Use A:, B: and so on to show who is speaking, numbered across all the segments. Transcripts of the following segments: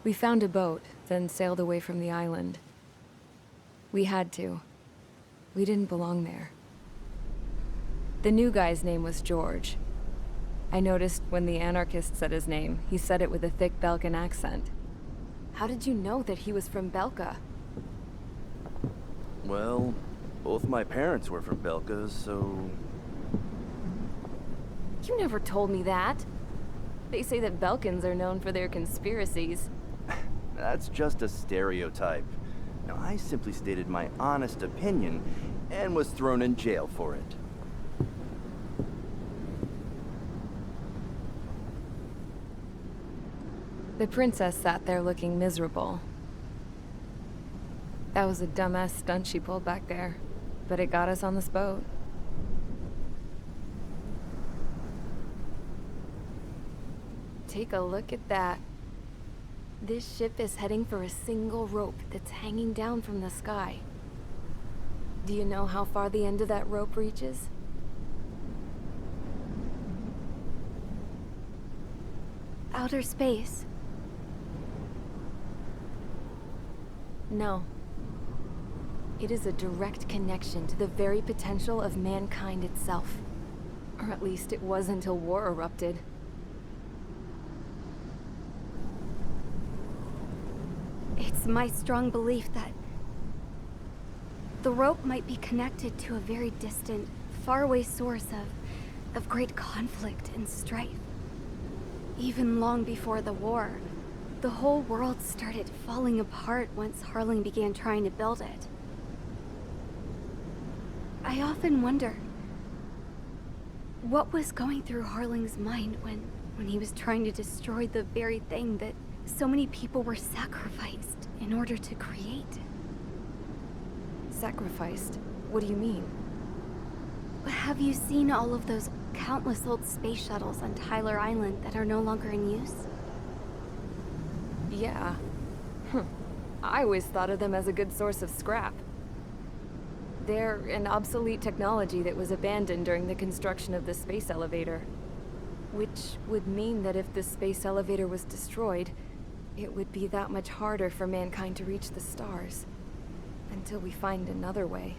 A: We found a boat, then sailed away from the island. We had to. We didn't belong there. The new guy's name was George. I noticed when the anarchist said his name, he said it with a thick Belkan accent. How did you know that he was from Belka?
B: Well, both my parents were from Belka, so...
A: You never told me that. They say that Belkans are known for their conspiracies.
B: That's just a stereotype. Now, I simply stated my honest opinion and was thrown in jail for it.
A: The princess sat there looking miserable. That was a dumbass stunt she pulled back there, but it got us on this boat. Take a look at that. This ship is heading for a single rope that's hanging down from the sky. Do you know how far the end of that rope reaches?
C: Outer space.
A: No. It is a direct connection to the very potential of mankind itself. Or at least it was until war erupted.
C: It's my strong belief that the rope might be connected to a very distant, faraway source of great conflict and strife. Even long before the war, the whole world started falling apart once Harling began trying to build it. I often wonder what was going through Harling's mind when he was trying to destroy the very thing that so many people were sacrificed in order to create.
A: Sacrificed? What do you mean?
C: Have you seen all of those countless old space shuttles on Tyler Island that are no longer in use?
A: Yeah. I always thought of them as a good source of scrap. They're an obsolete technology that was abandoned during the construction of the space elevator. Which would mean that if the space elevator was destroyed, it would be that much harder for mankind to reach the stars. Until we find another way.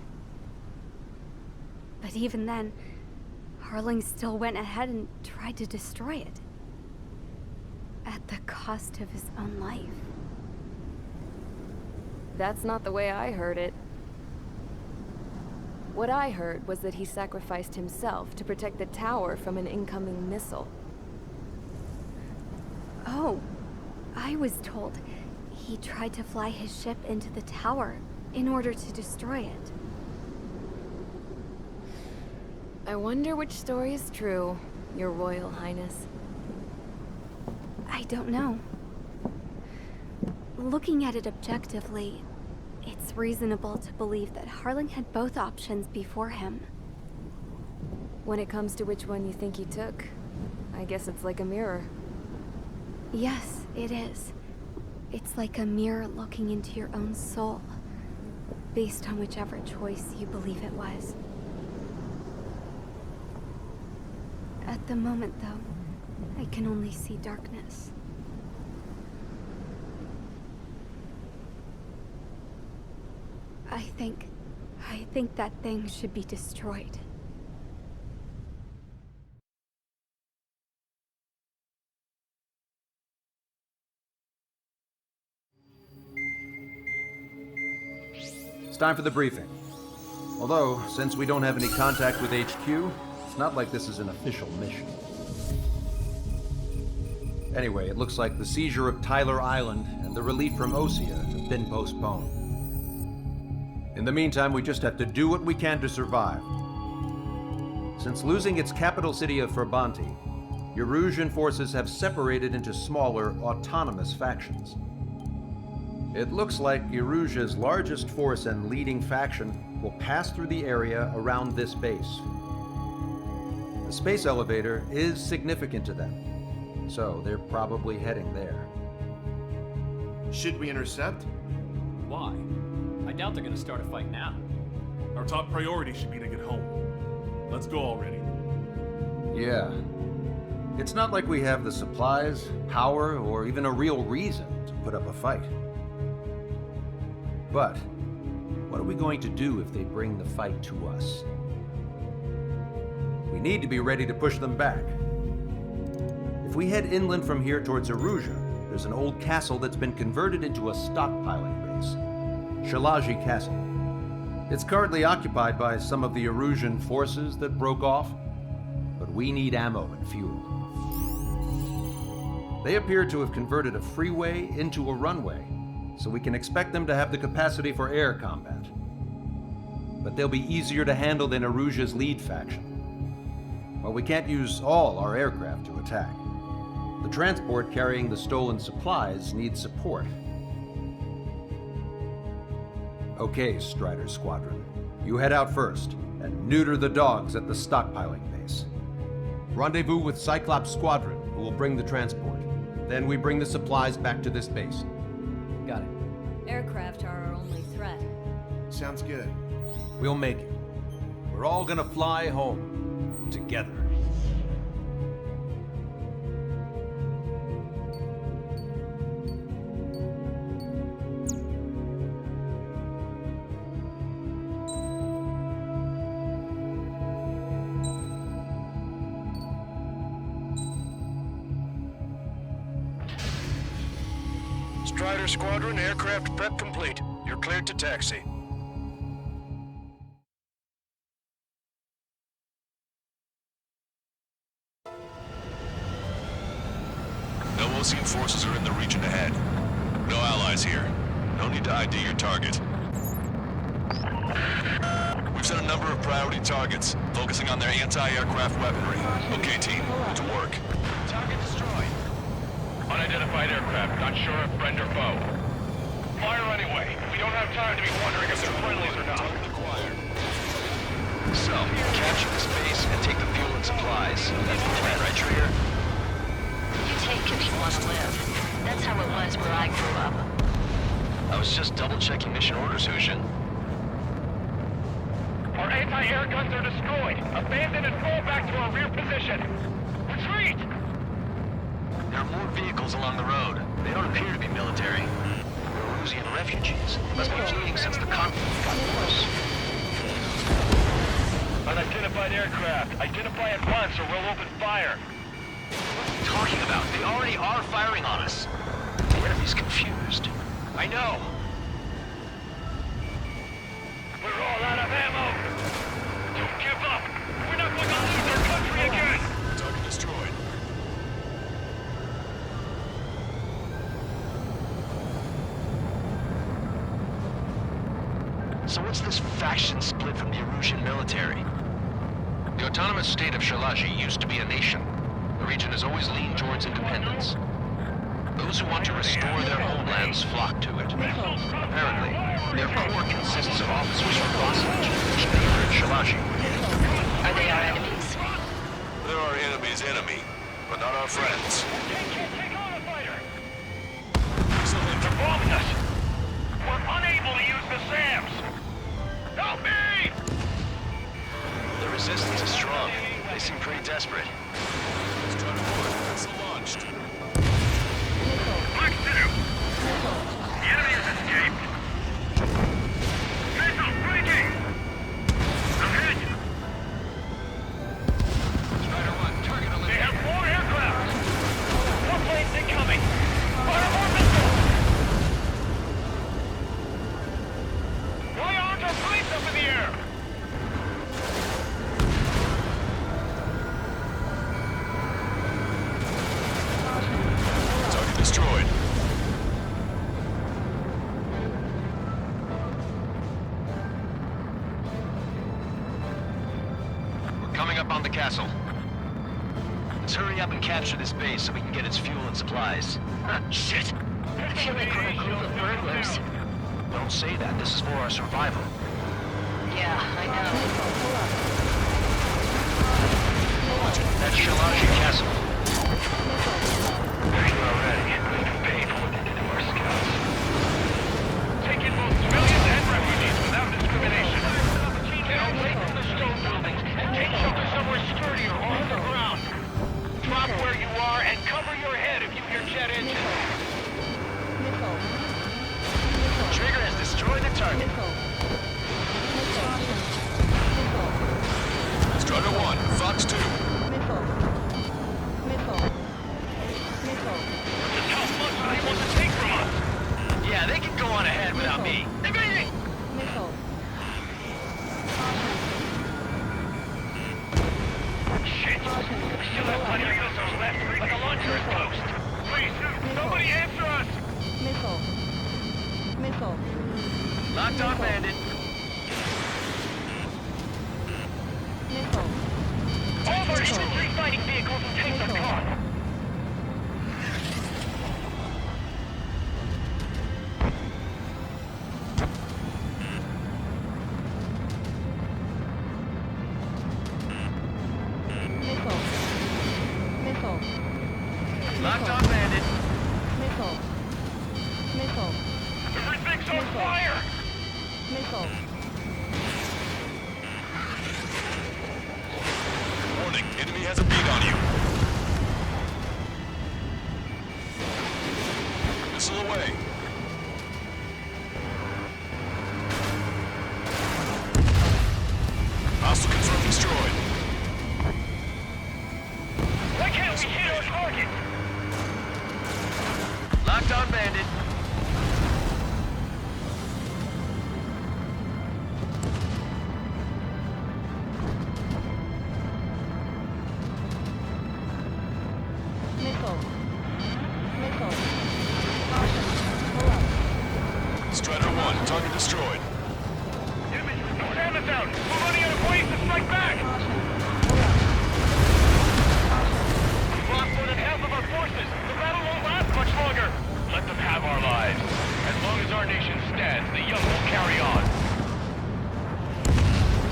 C: But even then, Harling still went ahead and tried to destroy it. At the cost of his own life.
A: That's not the way I heard it. What I heard was that he sacrificed himself to protect the tower from an incoming missile.
C: Oh, I was told he tried to fly his ship into the tower in order to destroy it.
A: I wonder which story is true, Your Royal Highness.
C: I don't know. Looking at it objectively, it's reasonable to believe that Harling had both options before him.
A: When it comes to which one you think he took, I guess it's like a mirror.
C: Yes, it is. It's like a mirror looking into your own soul, based on whichever choice you believe it was. At the moment, though, I can only see darkness. I think that thing should be destroyed.
D: It's time for the briefing. Although, since we don't have any contact with HQ, it's not like this is an official mission. Anyway, it looks like the seizure of Tyler Island and the relief from Osea have been postponed. In the meantime, we just have to do what we can to survive. Since losing its capital city of Ferbanti, Erusian forces have separated into smaller, autonomous factions. It looks like Erusia's largest force and leading faction will pass through the area around this base. The space elevator is significant to them, so they're probably heading there.
E: Should we intercept?
F: Why? I doubt they're gonna start a fight now.
E: Our top priority should be to get home. Let's go already.
D: Yeah. It's not like we have the supplies, power, or even a real reason to put up a fight. But what are we going to do if they bring the fight to us? We need to be ready to push them back. If we head inland from here towards Erusia, there's an old castle that's been converted into a stockpiling base. Shalaji Castle. It's currently occupied by some of the Erusian forces that broke off, but we need ammo and fuel. They appear to have converted a freeway into a runway, so we can expect them to have the capacity for air combat. But they'll be easier to handle than Erusia's lead faction. While we can't use all our aircraft to attack, the transport carrying the stolen supplies needs support. Okay, Strider Squadron. You head out first and neuter the dogs at the stockpiling base. Rendezvous with Cyclops Squadron, who will bring the transport. Then we bring the supplies back to this base.
F: Got it.
G: Aircraft are our only threat.
H: Sounds good.
D: We'll make it. We're all gonna fly home. Together.
H: Strider Squadron, aircraft prep complete. You're cleared to taxi.
I: No Osean forces are in the region ahead. No allies here. No need to ID your target. We've set a number of priority targets, focusing on their anti-aircraft weaponry. Okay, team, to work.
H: Target destroyed.
J: Unidentified aircraft, not sure if friend or foe. Fire anyway. We don't have time to be wondering if they're friendlies or not.
I: Target acquired.
K: So, capture this base and take the fuel and supplies. That's the plan, right, Trigger?
G: You take if you want to live. That's how it was where I grew up.
K: I was just double-checking mission orders, Hushin.
J: Our anti-air guns are destroyed. Abandon and fall back to our rear position. Retreat!
K: There are more vehicles along the road. They don't appear to be military. They're Erusian refugees. Must be fleeing since the conflict got worse.
J: Unidentified aircraft. Identify at once or we'll open fire.
K: What are you talking about? They already are firing on us. The enemy's confused.
J: I know. We're all out of ammo. Don't give up. We're not going to lose our country again.
I: Target destroyed.
K: So what's this faction split from the Erusian military? The autonomous state of Shalaji used to be a nation. The region has always leaned towards independence. Those who want to restore their homelands flock to it. Apparently, their core consists of officers from Bosnich, which favored Shalaji.
G: Are they our enemies?
I: They're our enemy's enemy, but not our friends.
J: Take on a fighter. They're bombing us. We're unable to use the SAMs. Help me!
K: The resistance is strong. They seem pretty desperate.
I: Let's try to board. Vessel launched.
J: Black 2! The enemy has escaped! Missile breaking! Ahead!
I: Strider 1, target eliminated.
J: They have more aircraft! More planes incoming! Fire more missiles! Why aren't our planes up in the air?
I: Target destroyed.
K: We're coming up on the castle. Let's hurry up and capture this base so we can get its fuel and supplies. Shit!
G: I feel like we're a group of burglars.
K: Don't say that. This is for our survival.
G: Yeah, I know.
K: That's Shalaji Castle.
J: They're here already. We've paid for what they did to our scouts. Take in both civilians and refugees without discrimination. Get away from the stone buildings and take shelter somewhere sturdier or underground. Drop where you are and cover your head if you hear jet engines. ahead without me. Evading!
A: Missile.
J: Shit! We still have plenty of missiles left, but the launcher is toast. Please, somebody answer us!
A: Missile. Missile.
J: Locked on bandit.
A: Missile.
J: All of our infantry fighting vehicles and tanks are caught.
A: Missile. Missile.
J: Locked on bandit.
A: Missile. Missile.
J: Everything's on fire!
A: Missile.
I: Warning, enemy has a bead on you. Missile away. Hostile confirmed destroyed.
J: Why can't we hit our target? Locked on bandit.
A: Missile. Missile. Caution. Pull up.
I: Strider 1, target destroyed.
J: Sam is out! We're running out of ways to strike back!
A: Caution. Pull up.
J: We've lost more than half of our forces! The battle won't last much longer! Let them have our lives. As long as our nation stands, the young will carry on.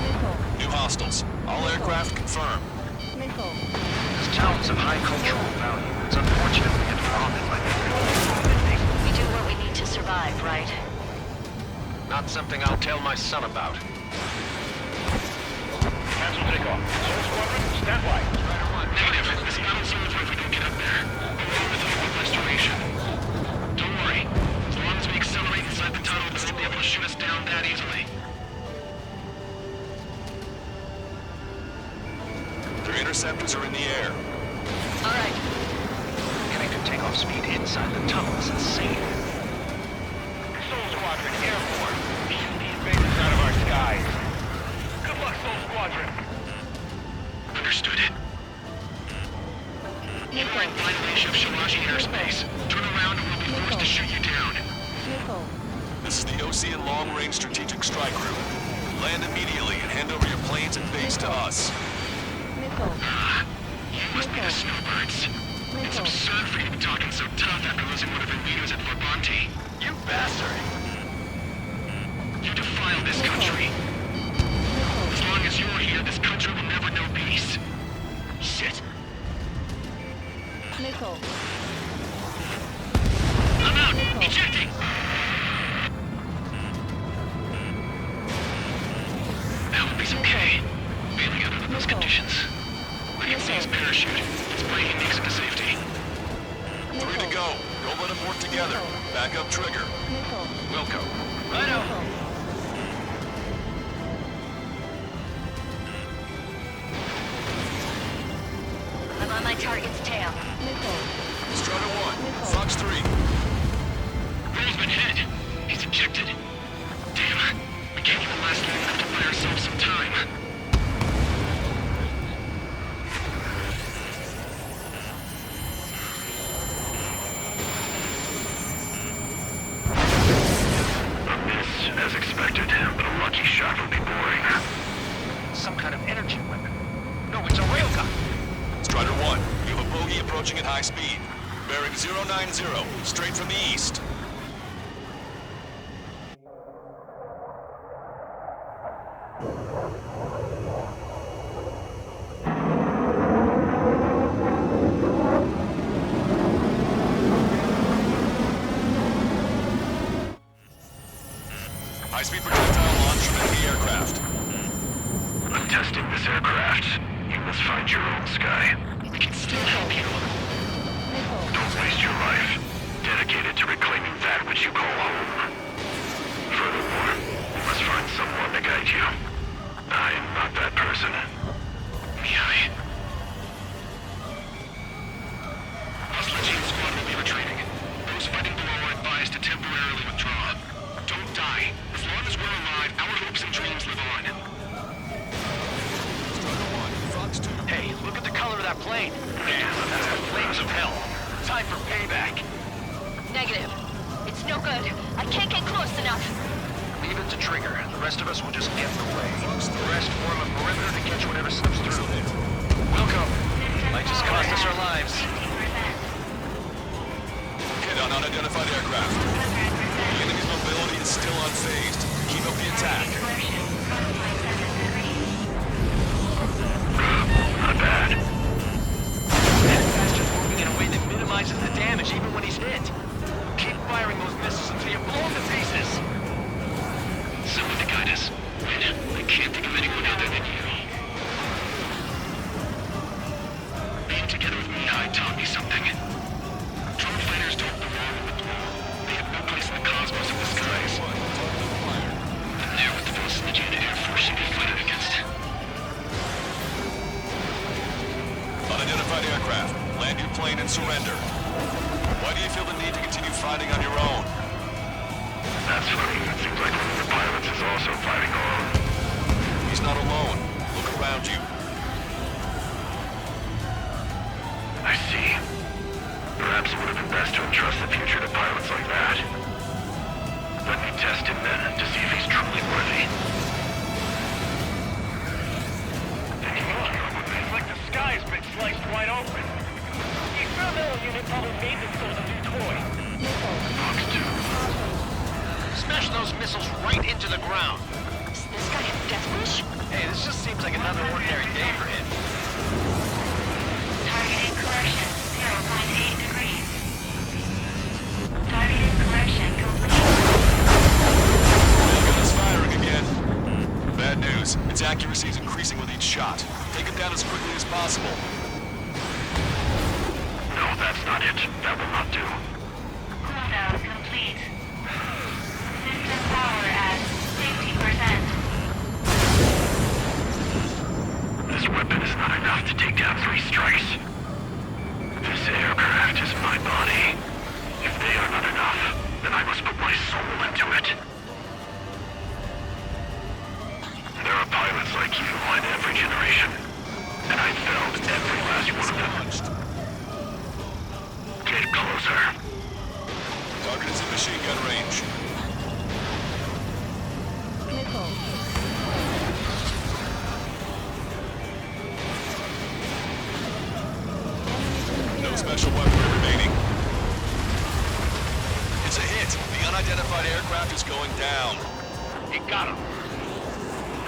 A: Missile.
I: New hostiles. All aircraft confirmed.
A: Missile.
K: This town's of high cultural value. It's unfortunate we get bombed like this.
G: We do what we need to survive, right?
K: Not something I'll tell my son about.
J: Cancel takeoff. Soul Squadron, stand by.
K: Negative. This battle's over if we don't get up there. We're over the full restoration. Don't worry. As long as we accelerate inside the tunnel, they won't be able to shoot us down that easily.
I: Their interceptors are in the air.
G: All right.
K: Getting to takeoff speed inside the tunnel is insane.
J: Soul Squadron, airborne. Shoot the invaders out of our skies. Good luck, Soul Squadron.
K: Understood. You are in violation of Shalaji airspace. Turn around and we'll be forced to shoot you down.
A: Missile.
I: This is the Ocean Long Range Strategic Strike Group. Land immediately and hand over your planes and base to us.
A: Missile.
K: You must be the snowbirds. It's absurd for you to be talking so tough after losing one of your leaders at Fort Bonte.
J: You bastard!
K: You defile this country. As long as you're here, this country will never know peace. Shit.
A: Missile.
K: I'm out! Ejecting! I hope he's okay. Bailing out under those conditions. I can see his parachute. It's breaking makes it to safety.
I: 3 to go. Don't let them work together. Back up trigger.
A: Missile.
K: Wilco.
J: Righto!
G: I'm on my target's tail.
A: Missile.
I: Strider 1, Fox 3.
K: Roll's been hit. He's ejected. Damn. We can't even last long enough to buy ourselves some time. As expected, but a lucky shot would be boring. Some kind of energy weapon. No, it's a railgun.
I: Strider 1, you have a bogey approaching at high speed. Bearing 090, straight from the east. High-speed projectile launch from enemy aircraft.
K: I'm testing this aircraft. You must find your own sky. We can still help you.
A: Missile.
K: Don't waste your life. Dedicated to reclaiming plane. Yeah, that's the flames of hell. Time for payback.
G: Negative. It's no good. I can't get close enough.
K: Leave it to Trigger. The rest of us will just get in the way. The rest form a perimeter to catch whatever slips through. Welcome. Might just cost us our lives.
I: Hit on unidentified aircraft. The enemy's mobility is still unfazed. Keep up the attack.
K: Not bad. That bastard's moving in a way that minimizes the damage even when he's hit. Keep firing those missiles until you're blown to pieces. Someone to guide us. I can't think of anyone other than you. Being together with Beehive taught me something. Drone fighters don't belong in the blue. They have no place in the cosmos of the skies. And they're what the most legit Air Force should be fighting against.
I: Unidentified aircraft. Land your plane and surrender. Why do you feel the need to continue fighting on your own?
K: That's funny. It seems like one of the pilots is also fighting alone.
I: He's not alone. Look around you.
K: I see. Perhaps it would have been best to entrust the future to pilots like that. Let me test him then, to see if he's truly worthy.
J: It's like the sky's been sliced wide open. The experimental unit probably made this sort of new toy.
K: Fox 2.
F: Smash those missiles right into the ground.
G: Is this guy a death wish?
F: Hey, this just seems like another ordinary day for him.
L: Targeting correction, 0.8 degrees. Targeting correction complete.
I: Gun is firing again. Bad news. Its accuracy is increasing with each shot. Take it down as quickly as possible.
K: No, that's not it. That will not do.
L: Cooldown complete. System power at 60%.
K: This weapon is not enough to take down 3 strikes. This aircraft is my body. If they are not enough, then I must put my soul into it. There are pilots like you in every generation, and I felled every last one of them. Get closer.
I: Target is in machine gun range. No special weaponry remaining. It's a hit. The unidentified aircraft is going down.
F: You got him.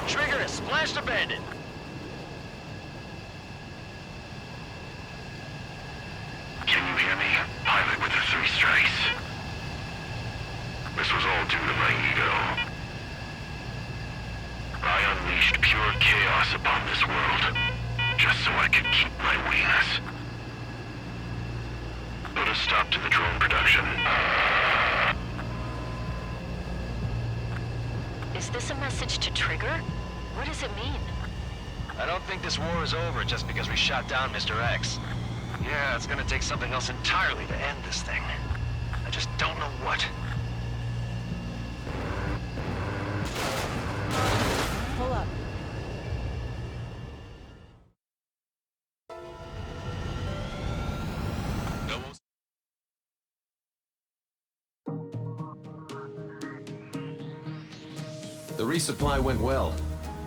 F: Trigger is splashed abandoned.
K: Can you hear me? Pilot with the 3 strikes. This was all due to my ego. I unleashed pure chaos upon this world, just so I could keep my wings. Put a stop to the drone production.
G: Is this a message to Trigger? What does it mean?
K: I don't think this war is over just because we shot down Mr. X. Yeah, it's gonna take something else entirely to end this thing. I just don't know what.
A: Pull up.
D: The resupply went well.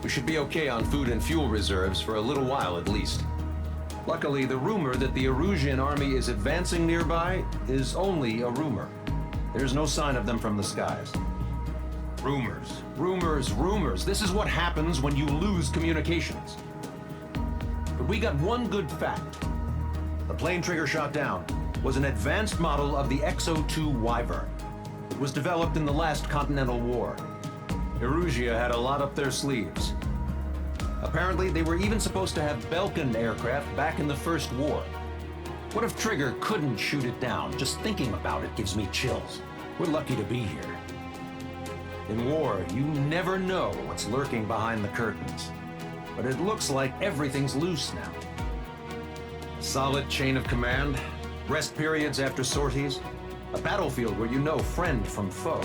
D: We should be okay on food and fuel reserves for a little while at least. Luckily, the rumor that the Erusian army is advancing nearby is only a rumor. There's no sign of them from the skies. Rumors, rumors, rumors. This is what happens when you lose communications. But we got one good fact. The plane Trigger shot down was an advanced model of the XO-2 Wyvern. It was developed in the last Continental War. Erusia had a lot up their sleeves. Apparently, they were even supposed to have Belkin aircraft back in the First War. What if Trigger couldn't shoot it down? Just thinking about it gives me chills. We're lucky to be here. In war, you never know what's lurking behind the curtains. But it looks like everything's loose now. A solid chain of command, rest periods after sorties, a battlefield where you know friend from foe.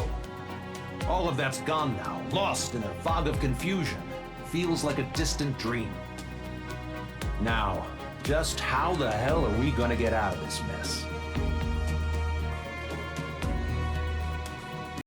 D: All of that's gone now, lost in a fog of confusion. Feels like a distant dream. Now, Just how the hell are we gonna get out of this mess?